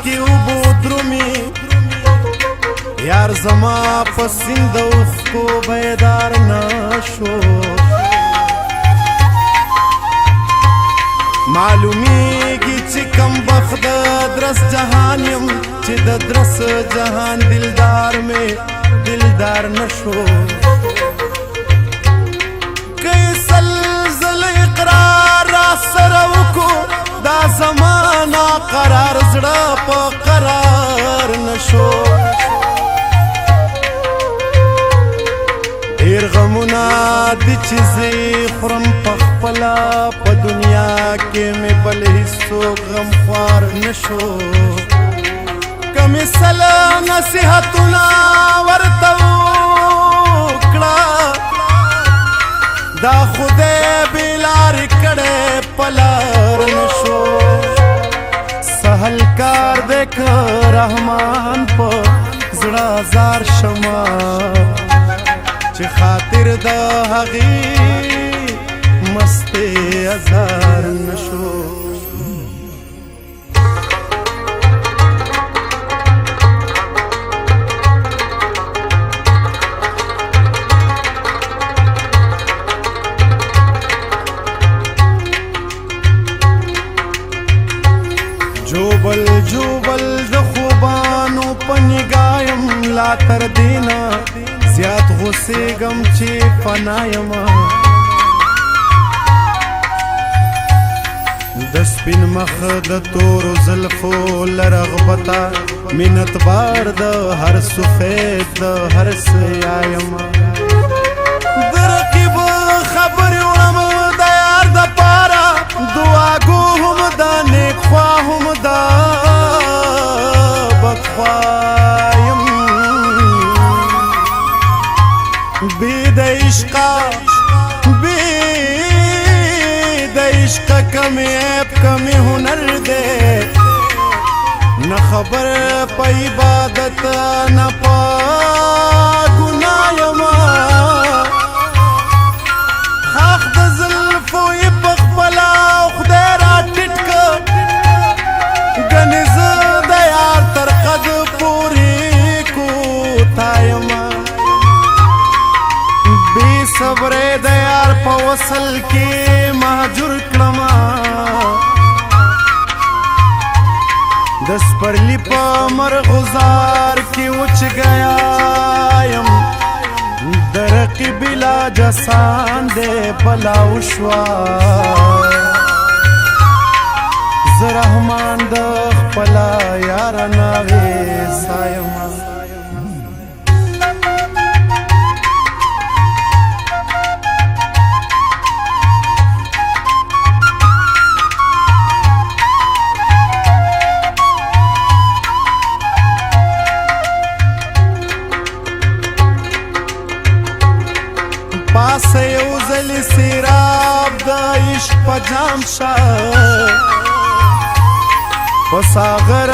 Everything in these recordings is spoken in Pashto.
کی اوبو درومی یار زما پسند اوخکو بیدار نشو معلومیگی چی کم بخت درس جهان یم چی د درس جهان دلدار میں دلدار نشو کئی سلزل اقرار را سروکو دا زمانہ قرار زڑا پا قرار نشو دیر غمونا دی چیزی خورم پخپلا پا دنیا کے میں بل حصو غم خوار نشو کمی سلا نصیحتونا ورتو کڑا دا خودے بیلار کڑے پلار نشو سہل کار دیکھ رحمان پا زڑا زار شما چی خاطر دا حقی مستی ازار نشو جوبل جوبل د خوبانو پنگایم لا تر دینا زیاد غصے گم چی فنایم دسپین مخ د تور زلفو لرغبتا منت بار د هر سفید د هر سیایم درقیب خبر وړم د یار د پارا دعا گو هم دا نیک خوا هم دا بدخوایم بید عشقا بید عشقا کمی عیب کمی ہنر دے نہ خبر پا عبادت نہ پا گنایما خاخ دا ظلفو یپخ پلا خدای را ٹٹکا گنز دا یار تر قد پوری کو تایما صبر د یار په وصل کې مهجور کړما د سپرلی په مرغزار کې وچ گیا یم درقی بلا جسان دے بلا وشوا زرحمان د خپلا یار ناوې سایم پاس یو زلی سیراب دا عشق پا جام شا پا ساغر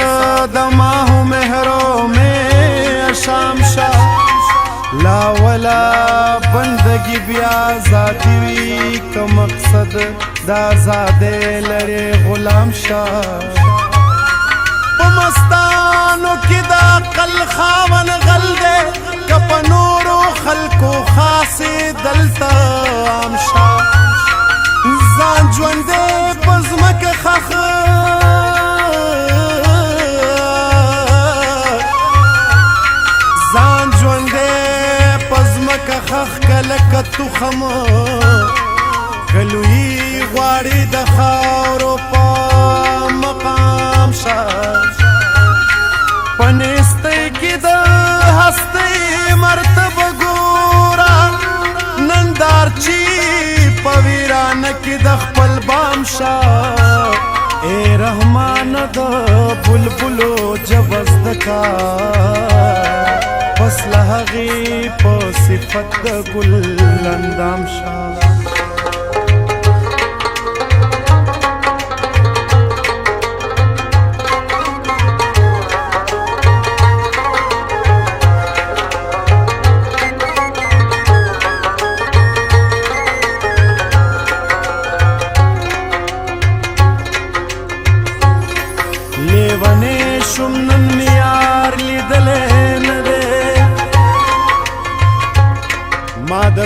دا ماہو مہرو میں اشام شا لا ولا بندگی بیا ذاتی وی کا مقصد دا زادے لرے غلام شا پا مستانو کی دا قل خاون غل دے کپا نورو خلقو خاصی دلتا آمشا زان جوندے پزمک خخ زان جوندے پزمک خخ کلک تخم کلوی غواری د خاورو پا مقام شا پنستی کی د ہستی مرتب گورا نندار چی پویران کی د خپل بام شا اے رحمان د بلبلو جبز دکا پس لحغی پا صفت د گل اندام شا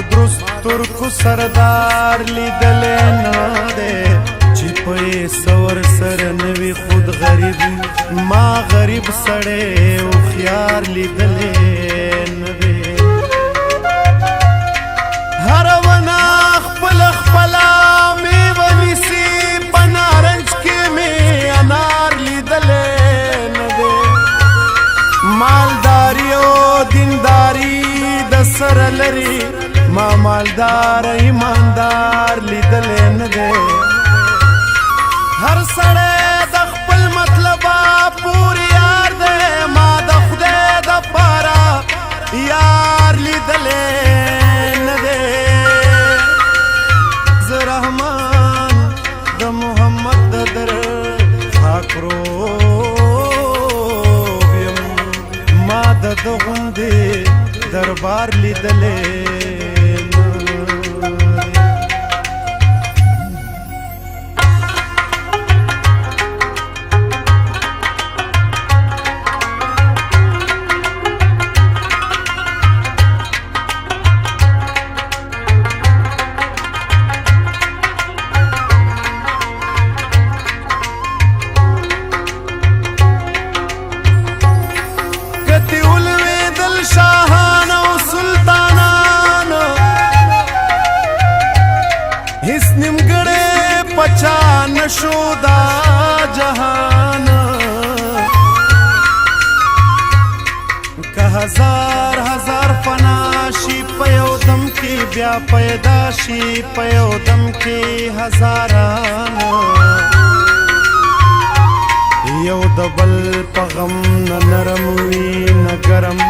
درست ترکو سردار لیدلې نه دی چې په سور سره نوي خود غریب ما غریب سړی هوښیار لیدلې نه دی هر ونه خپل خپله میوه نیسي په نارنج کې مې انار لیدلې نه دی مالداري او دینداري د سره لري ما مالدار ایماندار لیدلې نه دی هر سړی د خپل مطلبه پورې یار دی ما د خدای دپاره یار لیدلې نه دی زه رحمان د محمد د در خاکروب یم ما د ده غوندې دربار لیدلې پچا نشو دا جهان که هزار هزار فنا شي په یو دم کې بیا پیدا شي په یو دم کې هزاران یو د بل په غم نه نرم وي نه ګرم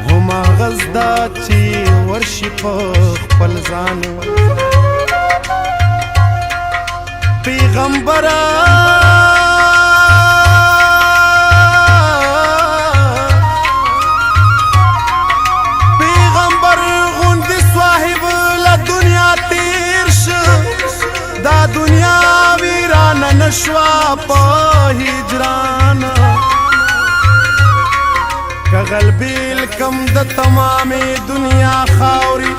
هما غزدا چې ورشي په خپل ځان پیغمبرا پیغمبر غوندې صاحب له دنیا تیر شه دا دنیا ویرانه نشوه په هجران که غلبیل کم د تمامې دنیا خاوري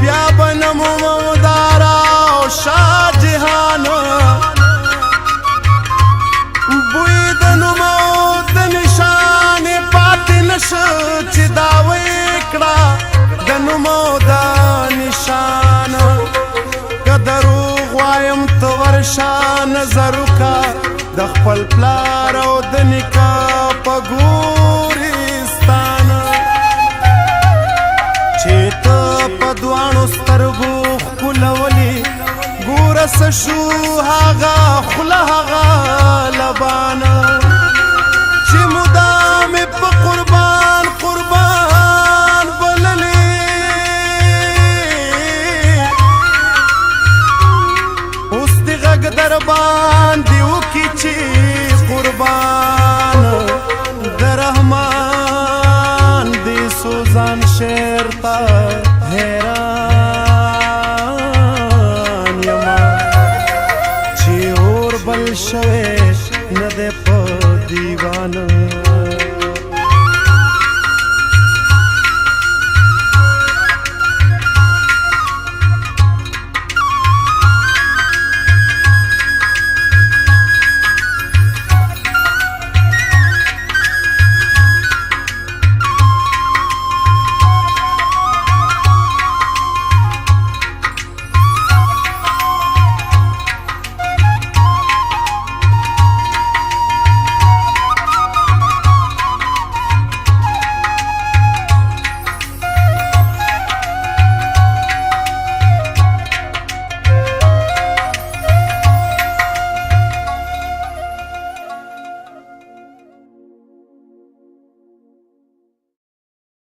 بیا به نمو مودارا او شاه جهان بوی د نومو د نشانې پاتې نشه چې دا وکړه د نومو د نشان که دروغ وایم ته ورشه نظر وکړه د خپل پلار او د نیکه په ګورستان چې ته په دواړو سترګو ښکلولې ګوره څه شو هغه خوله هغه لبانه چې مدامې په قربان قربان بللې اوس دې غږ در باندې وکړي چې قربان د رحمان دې سوزان شعر ته حیران یما چې اور بل شوی نه دی په دیوانه